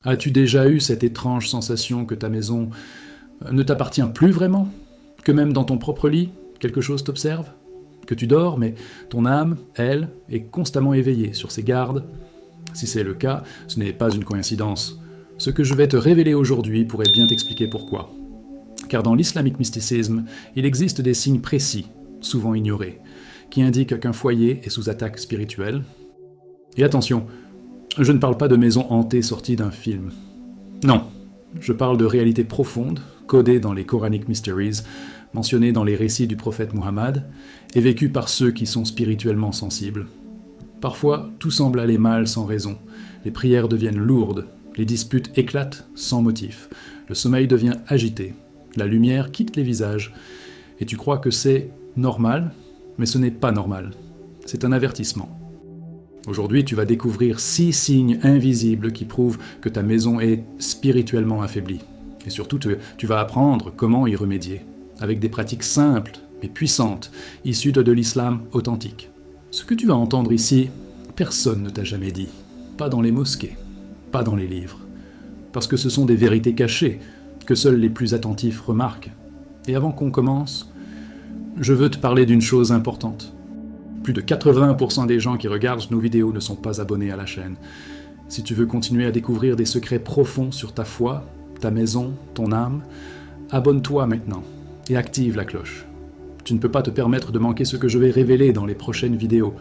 As-tu déjà eu cette étrange sensation que ta maison ne t'appartient plus vraiment? Que même dans ton propre lit, quelque chose t'observe? Que tu dors, mais ton âme, elle, est constamment éveillée sur ses gardes? Si c'est le cas, ce n'est pas une coïncidence. Ce que je vais te révéler aujourd'hui pourrait bien t'expliquer pourquoi. Car dans l'islamique mysticisme, il existe des signes précis, souvent ignorés, qui indiquent qu'un foyer est sous attaque spirituelle. Et attention, je ne parle pas de maison hantée sortie d'un film. Non, je parle de réalités profondes, codées dans les Quranic Mysteries, mentionnées dans les récits du prophète Muhammad, et vécues par ceux qui sont spirituellement sensibles. Parfois, tout semble aller mal sans raison, les prières deviennent lourdes, les disputes éclatent sans motif, le sommeil devient agité, la lumière quitte les visages, et tu crois que c'est normal, mais ce n'est pas normal. C'est un avertissement. Aujourd'hui, tu vas découvrir 6 signes invisibles qui prouvent que ta maison est spirituellement affaiblie. Et surtout, tu vas apprendre comment y remédier, avec des pratiques simples mais puissantes, issues de l'islam authentique. Ce que tu vas entendre ici, personne ne t'a jamais dit. Pas dans les mosquées, pas dans les livres. Parce que ce sont des vérités cachées, que seuls les plus attentifs remarquent. Et avant qu'on commence, je veux te parler d'une chose importante. Plus de 80% des gens qui regardent nos vidéos ne sont pas abonnés à la chaîne. Si tu veux continuer à découvrir des secrets profonds sur ta foi, ta maison, ton âme, abonne-toi maintenant et active la cloche. Tu ne peux pas te permettre de manquer ce que je vais révéler dans les prochaines vidéos.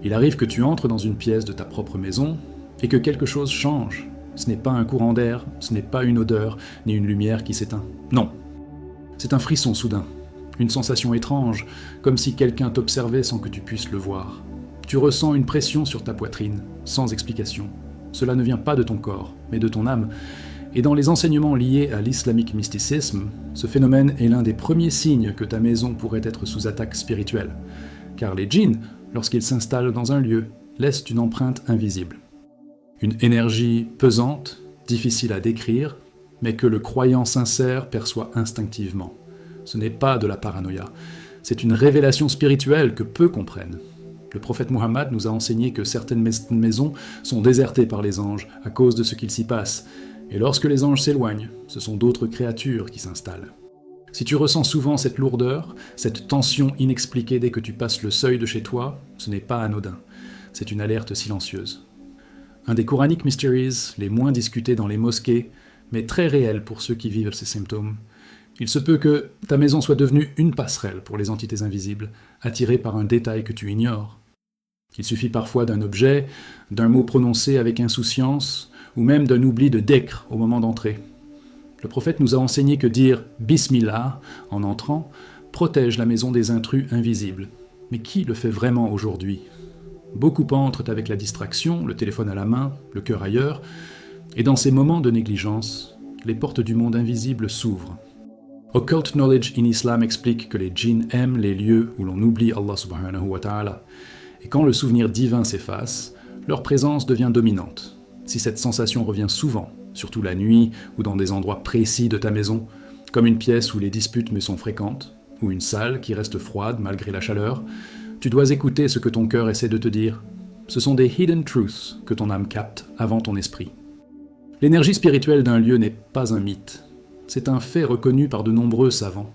Il arrive que tu entres dans une pièce de ta propre maison et que quelque chose change. Ce n'est pas un courant d'air, ce n'est pas une odeur, ni une lumière qui s'éteint. Non, c'est un frisson soudain. Une sensation étrange, comme si quelqu'un t'observait sans que tu puisses le voir. Tu ressens une pression sur ta poitrine, sans explication. Cela ne vient pas de ton corps, mais de ton âme. Et dans les enseignements liés à l'islamique mysticisme, ce phénomène est l'un des premiers signes que ta maison pourrait être sous attaque spirituelle. Car les djinns, lorsqu'ils s'installent dans un lieu, laissent une empreinte invisible. Une énergie pesante, difficile à décrire, mais que le croyant sincère perçoit instinctivement. Ce n'est pas de la paranoïa, c'est une révélation spirituelle que peu comprennent. Le prophète Muhammad nous a enseigné que certaines maisons sont désertées par les anges à cause de ce qu'il s'y passe, et lorsque les anges s'éloignent, ce sont d'autres créatures qui s'installent. Si tu ressens souvent cette lourdeur, cette tension inexpliquée dès que tu passes le seuil de chez toi, ce n'est pas anodin, c'est une alerte silencieuse. Un des Quranic Mysteries, les moins discutés dans les mosquées, mais très réel pour ceux qui vivent ces symptômes. Il se peut que ta maison soit devenue une passerelle pour les entités invisibles, attirées par un détail que tu ignores. Il suffit parfois d'un objet, d'un mot prononcé avec insouciance, ou même d'un oubli de dhikr au moment d'entrer. Le prophète nous a enseigné que dire « Bismillah » en entrant protège la maison des intrus invisibles. Mais qui le fait vraiment aujourd'hui? Beaucoup entrent avec la distraction, le téléphone à la main, le cœur ailleurs, et dans ces moments de négligence, les portes du monde invisible s'ouvrent. Occult Knowledge in Islam explique que les djinns aiment les lieux où l'on oublie Allah subhanahu wa ta'ala, et quand le souvenir divin s'efface, leur présence devient dominante. Si cette sensation revient souvent, surtout la nuit ou dans des endroits précis de ta maison, comme une pièce où les disputes me sont fréquentes, ou une salle qui reste froide malgré la chaleur, tu dois écouter ce que ton cœur essaie de te dire. Ce sont des hidden truths que ton âme capte avant ton esprit. L'énergie spirituelle d'un lieu n'est pas un mythe. C'est un fait reconnu par de nombreux savants.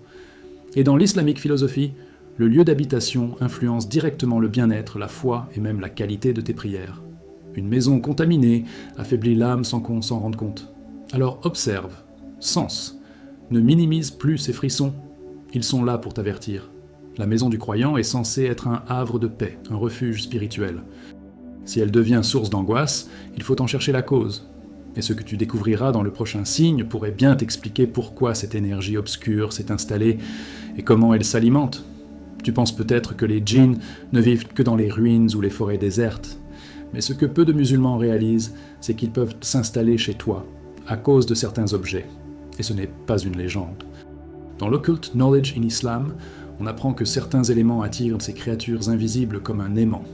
Et dans l'islamique philosophie, le lieu d'habitation influence directement le bien-être, la foi et même la qualité de tes prières. Une maison contaminée affaiblit l'âme sans qu'on s'en rende compte. Alors observe, sens, ne minimise plus ces frissons. Ils sont là pour t'avertir. La maison du croyant est censée être un havre de paix, un refuge spirituel. Si elle devient source d'angoisse, il faut en chercher la cause. Et ce que tu découvriras dans le prochain signe pourrait bien t'expliquer pourquoi cette énergie obscure s'est installée et comment elle s'alimente. Tu penses peut-être que les djinns ne vivent que dans les ruines ou les forêts désertes, mais ce que peu de musulmans réalisent, c'est qu'ils peuvent s'installer chez toi, à cause de certains objets. Et ce n'est pas une légende. Dans l'Occult Knowledge in Islam, on apprend que certains éléments attirent ces créatures invisibles comme un aimant.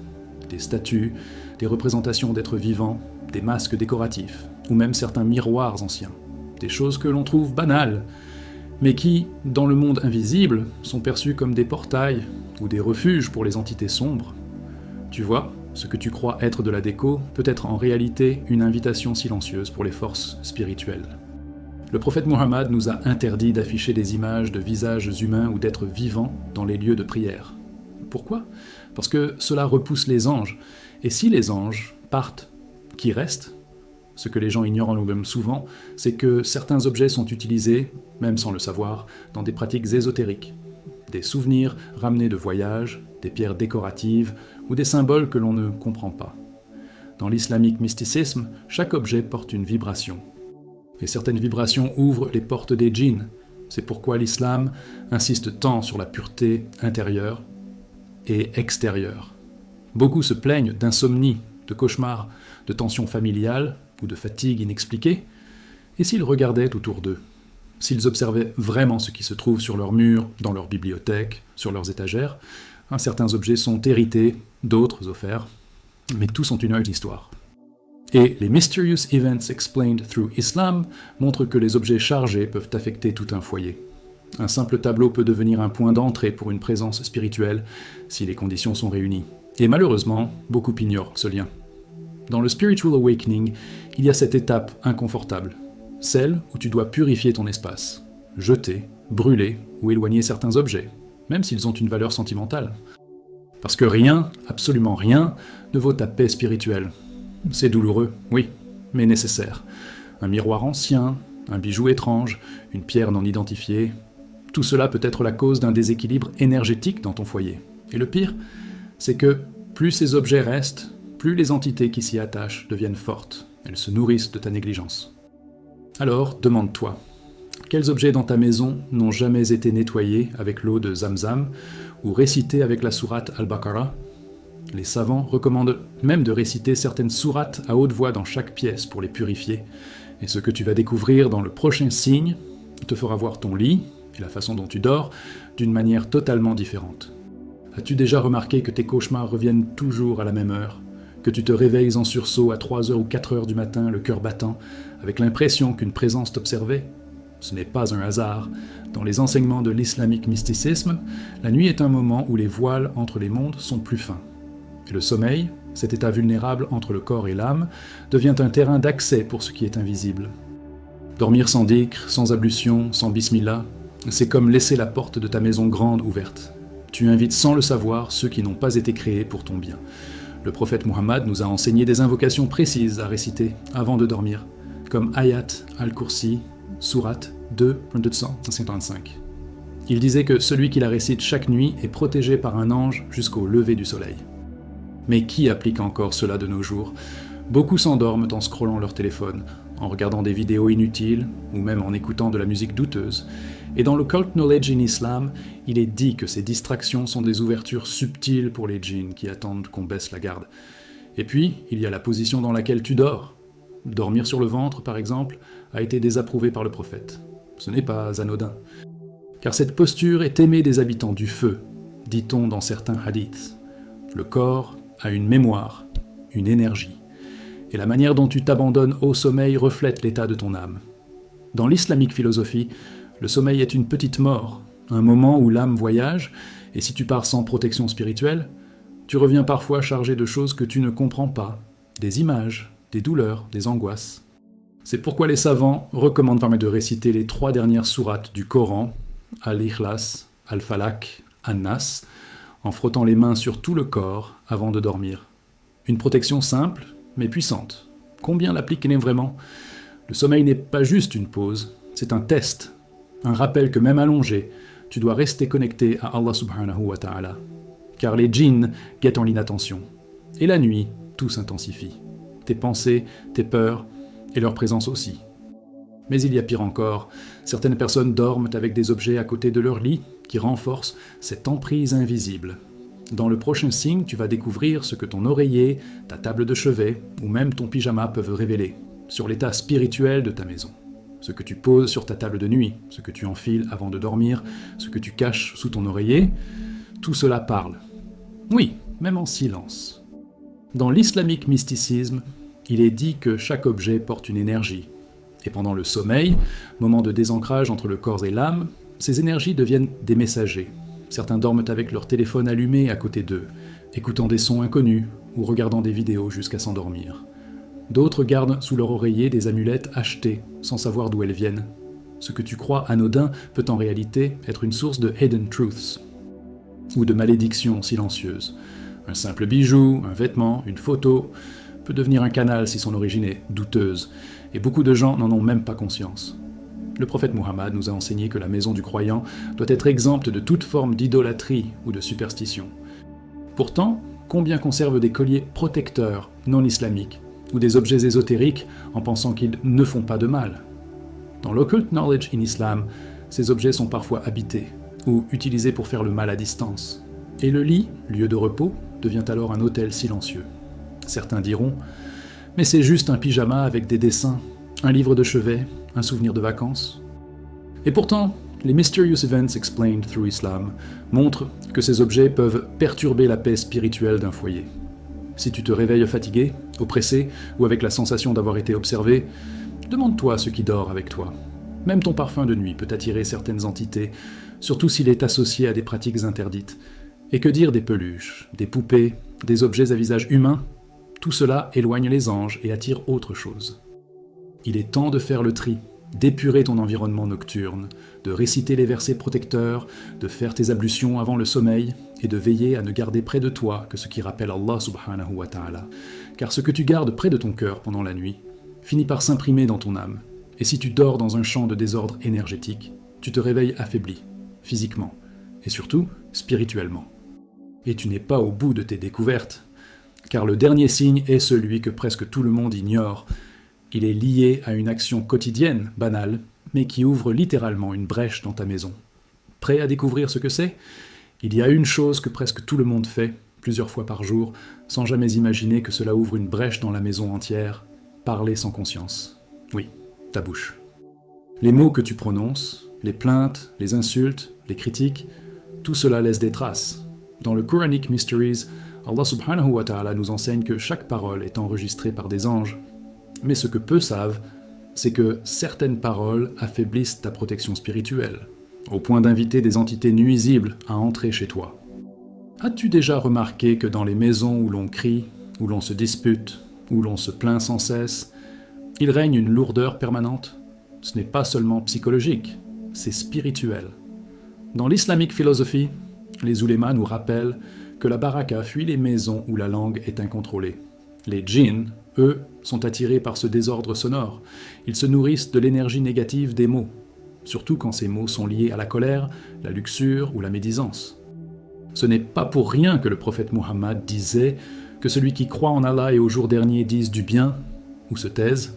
Des statues, des représentations d'êtres vivants, des masques décoratifs, ou même certains miroirs anciens. Des choses que l'on trouve banales, mais qui, dans le monde invisible, sont perçues comme des portails ou des refuges pour les entités sombres. Tu vois, Ce que tu crois être de la déco peut être en réalité une invitation silencieuse pour les forces spirituelles. Le prophète Muhammad nous a interdit d'afficher des images de visages humains ou d'êtres vivants dans les lieux de prière. Pourquoi ? Parce que cela repousse les anges. Et si les anges partent, qui reste ? Ce que les gens ignorent en eux-mêmes souvent, c'est que certains objets sont utilisés, même sans le savoir, dans des pratiques ésotériques. Des souvenirs ramenés de voyages, des pierres décoratives ou des symboles que l'on ne comprend pas. Dans l'islamique mysticisme, chaque objet porte une vibration. Et certaines vibrations ouvrent les portes des djinns. C'est pourquoi l'islam insiste tant sur la pureté intérieure et extérieure. Beaucoup se plaignent d'insomnie, de cauchemars, de tensions familiales ou de fatigue inexpliquée. Et s'ils regardaient autour d'eux ? S'ils observaient vraiment ce qui se trouve sur leurs murs, dans leur bibliothèque, sur leurs étagères, certains objets sont hérités, d'autres offerts, mais tous ont une histoire. Et les Mysterious Events Explained Through Islam montrent que les objets chargés peuvent affecter tout un foyer. Un simple tableau peut devenir un point d'entrée pour une présence spirituelle si les conditions sont réunies. Et malheureusement, beaucoup ignorent ce lien. Dans le Spiritual Awakening, il y a cette étape inconfortable, celle où tu dois purifier ton espace, jeter, brûler ou éloigner certains objets, même s'ils ont une valeur sentimentale. Parce que rien, absolument rien, ne vaut ta paix spirituelle. C'est douloureux, oui, mais nécessaire. Un miroir ancien, un bijou étrange, une pierre non identifiée, tout cela peut être la cause d'un déséquilibre énergétique dans ton foyer. Et le pire, c'est que plus ces objets restent, plus les entités qui s'y attachent deviennent fortes. Elles se nourrissent de ta négligence. Alors, demande-toi, quels objets dans ta maison n'ont jamais été nettoyés avec l'eau de Zamzam ou récités avec la sourate Al-Baqarah ? Les savants recommandent même de réciter certaines sourates à haute voix dans chaque pièce pour les purifier. Et ce que tu vas découvrir dans le prochain signe te fera voir ton lit et la façon dont tu dors d'une manière totalement différente. As-tu déjà remarqué que tes cauchemars reviennent toujours à la même heure ? Que tu te réveilles en sursaut à 3h ou 4h du matin, le cœur battant, avec l'impression qu'une présence t'observait ? Ce n'est pas un hasard. Dans les enseignements de l'islamique mysticisme, la nuit est un moment où les voiles entre les mondes sont plus fins. Et le sommeil, cet état vulnérable entre le corps et l'âme, devient un terrain d'accès pour ce qui est invisible. Dormir sans dhikr, sans ablution, sans bismillah, c'est comme laisser la porte de ta maison grande ouverte. Tu invites sans le savoir ceux qui n'ont pas été créés pour ton bien. Le prophète Muhammad nous a enseigné des invocations précises à réciter avant de dormir, comme Ayat al-Kursi, Sourate 2:255. Il disait que celui qui la récite chaque nuit est protégé par un ange jusqu'au lever du soleil. Mais qui applique encore cela de nos jours ? Beaucoup s'endorment en scrollant leur téléphone, en regardant des vidéos inutiles ou même en écoutant de la musique douteuse. Et dans le Cult Knowledge in Islam, il est dit que ces distractions sont des ouvertures subtiles pour les djinns qui attendent qu'on baisse la garde. Et puis, il y a la position dans laquelle tu dors. Dormir sur le ventre, par exemple, a été désapprouvé par le prophète. Ce n'est pas anodin. Car cette posture est aimée des habitants du feu, dit-on dans certains hadiths. Le corps a une mémoire, une énergie. Et la manière dont tu t'abandonnes au sommeil reflète l'état de ton âme. Dans l'islamique philosophie, le sommeil est une petite mort, un moment où l'âme voyage, et si tu pars sans protection spirituelle, tu reviens parfois chargé de choses que tu ne comprends pas, des images, des douleurs, des angoisses. C'est pourquoi les savants recommandent de réciter les 3 dernières sourates du Coran, Al-Ikhlas, Al-Falaq, An-Nas, en frottant les mains sur tout le corps avant de dormir. Une protection simple, mais puissante. Combien l'appliquer vraiment ? Le sommeil n'est pas juste une pause, c'est un test, un rappel que même allongé, tu dois rester connecté à Allah subhanahu wa ta'ala. Car les djinns guettent en l'inattention. Et la nuit, tout s'intensifie. Tes pensées, tes peurs, et leur présence aussi. Mais il y a pire encore, certaines personnes dorment avec des objets à côté de leur lit qui renforcent cette emprise invisible. Dans le prochain signe, tu vas découvrir ce que ton oreiller, ta table de chevet ou même ton pyjama peuvent révéler sur l'état spirituel de ta maison. Ce que tu poses sur ta table de nuit, ce que tu enfiles avant de dormir, ce que tu caches sous ton oreiller, tout cela parle. Oui, même en silence. Dans l'islamique mysticisme, il est dit que chaque objet porte une énergie. Et pendant le sommeil, moment de désancrage entre le corps et l'âme, ces énergies deviennent des messagers. Certains dorment avec leur téléphone allumé à côté d'eux, écoutant des sons inconnus ou regardant des vidéos jusqu'à s'endormir. D'autres gardent sous leur oreiller des amulettes achetées sans savoir d'où elles viennent. Ce que tu crois anodin peut en réalité être une source de hidden truths ou de malédictions silencieuses. Un simple bijou, un vêtement, une photo peut devenir un canal si son origine est douteuse, et beaucoup de gens n'en ont même pas conscience. Le prophète Muhammad nous a enseigné que la maison du croyant doit être exempte de toute forme d'idolâtrie ou de superstition. Pourtant, combien conservent des colliers protecteurs non islamiques ou des objets ésotériques en pensant qu'ils ne font pas de mal? Dans l'occult knowledge in Islam, ces objets sont parfois habités ou utilisés pour faire le mal à distance. Et le lit, lieu de repos, devient alors un hôtel silencieux. Certains diront « Mais c'est juste un pyjama avec des dessins, un livre de chevet, un souvenir de vacances. » Et pourtant, les Mysterious Events Explained Through Islam montrent que ces objets peuvent perturber la paix spirituelle d'un foyer. Si tu te réveilles fatigué, oppressé ou avec la sensation d'avoir été observé, demande-toi ce qui dort avec toi. Même ton parfum de nuit peut attirer certaines entités, surtout s'il est associé à des pratiques interdites. Et que dire des peluches, des poupées, des objets à visage humain? Tout cela éloigne les anges et attire autre chose. Il est temps de faire le tri, d'épurer ton environnement nocturne, de réciter les versets protecteurs, de faire tes ablutions avant le sommeil et de veiller à ne garder près de toi que ce qui rappelle Allah subhanahu wa ta'ala. Car ce que tu gardes près de ton cœur pendant la nuit finit par s'imprimer dans ton âme. Et si tu dors dans un champ de désordre énergétique, tu te réveilles affaibli, physiquement, et surtout spirituellement. Et tu n'es pas au bout de tes découvertes, car le dernier signe est celui que presque tout le monde ignore. Il est lié à une action quotidienne, banale, mais qui ouvre littéralement une brèche dans ta maison. Prêt à découvrir ce que c'est? Il y a une chose que presque tout le monde fait, plusieurs fois par jour, sans jamais imaginer que cela ouvre une brèche dans la maison entière: parler sans conscience. Oui, ta bouche. Les mots que tu prononces, les plaintes, les insultes, les critiques, tout cela laisse des traces. Dans le Quranic Mysteries, Allah subhanahu wa ta'ala nous enseigne que chaque parole est enregistrée par des anges. Mais ce que peu savent, c'est que certaines paroles affaiblissent ta protection spirituelle, au point d'inviter des entités nuisibles à entrer chez toi. As-tu déjà remarqué que dans les maisons où l'on crie, où l'on se dispute, où l'on se plaint sans cesse, il règne une lourdeur permanente? Ce n'est pas seulement psychologique, c'est spirituel. Dans l'islamic philosophy, les oulémas nous rappellent que la baraka fuit les maisons où la langue est incontrôlée. Les djinns, eux, sont attirés par ce désordre sonore. Ils se nourrissent de l'énergie négative des mots, surtout quand ces mots sont liés à la colère, la luxure ou la médisance. Ce n'est pas pour rien que le prophète Muhammad disait que celui qui croit en Allah et au jour dernier dise du bien, ou se taise.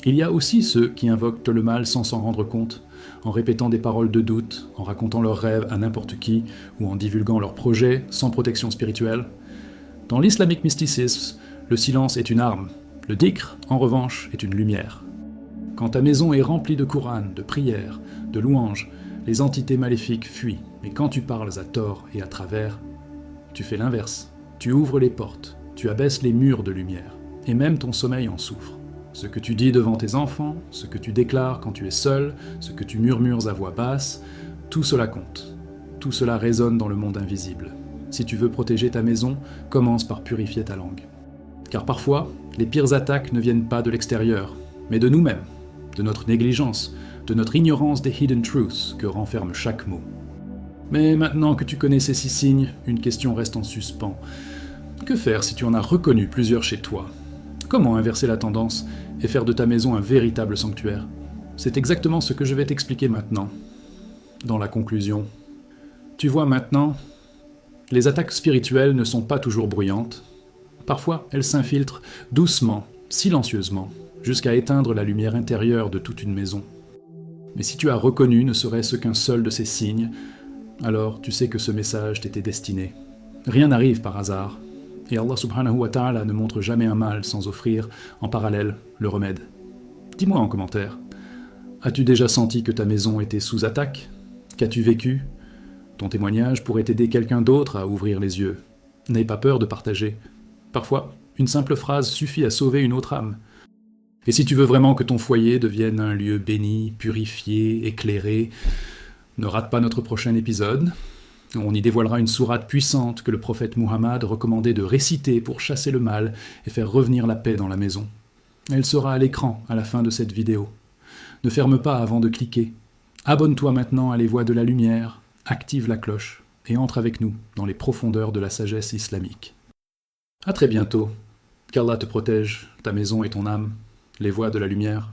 Il y a aussi ceux qui invoquent le mal sans s'en rendre compte, en répétant des paroles de doute, en racontant leurs rêves à n'importe qui, ou en divulguant leurs projets sans protection spirituelle. Dans l'islamic mysticisme, le silence est une arme. Le dhikr, en revanche, est une lumière. Quand ta maison est remplie de Coran, de prières, de louanges, les entités maléfiques fuient. Mais quand tu parles à tort et à travers, tu fais l'inverse. Tu ouvres les portes, tu abaisses les murs de lumière, et même ton sommeil en souffre. Ce que tu dis devant tes enfants, ce que tu déclares quand tu es seul, ce que tu murmures à voix basse, tout cela compte. Tout cela résonne dans le monde invisible. Si tu veux protéger ta maison, commence par purifier ta langue. Car parfois, les pires attaques ne viennent pas de l'extérieur, mais de nous-mêmes, de notre négligence, de notre ignorance des hidden truths que renferme chaque mot. Mais maintenant que tu connais ces 6 signes, une question reste en suspens. Que faire si tu en as reconnu plusieurs chez toi? Comment inverser la tendance et faire de ta maison un véritable sanctuaire? C'est exactement ce que je vais t'expliquer maintenant, dans la conclusion. Tu vois maintenant, les attaques spirituelles ne sont pas toujours bruyantes. Parfois, elles s'infiltrent doucement, silencieusement, jusqu'à éteindre la lumière intérieure de toute une maison. Mais si tu as reconnu ne serait-ce qu'un seul de ces signes, alors tu sais que ce message t'était destiné. Rien n'arrive par hasard, et Allah subhanahu wa ta'ala ne montre jamais un mal sans offrir, en parallèle, le remède. Dis-moi en commentaire, as-tu déjà senti que ta maison était sous attaque? Qu'as-tu vécu? Ton témoignage pourrait aider quelqu'un d'autre à ouvrir les yeux. N'aie pas peur de partager. Parfois, une simple phrase suffit à sauver une autre âme. Et si tu veux vraiment que ton foyer devienne un lieu béni, purifié, éclairé, ne rate pas notre prochain épisode. On y dévoilera une sourate puissante que le prophète Muhammad recommandait de réciter pour chasser le mal et faire revenir la paix dans la maison. Elle sera à l'écran à la fin de cette vidéo. Ne ferme pas avant de cliquer. Abonne-toi maintenant à Les Voix de la Lumière, active la cloche et entre avec nous dans les profondeurs de la sagesse islamique. À très bientôt. Qu'Allah te protège, ta maison et ton âme. Les Voix de la Lumière.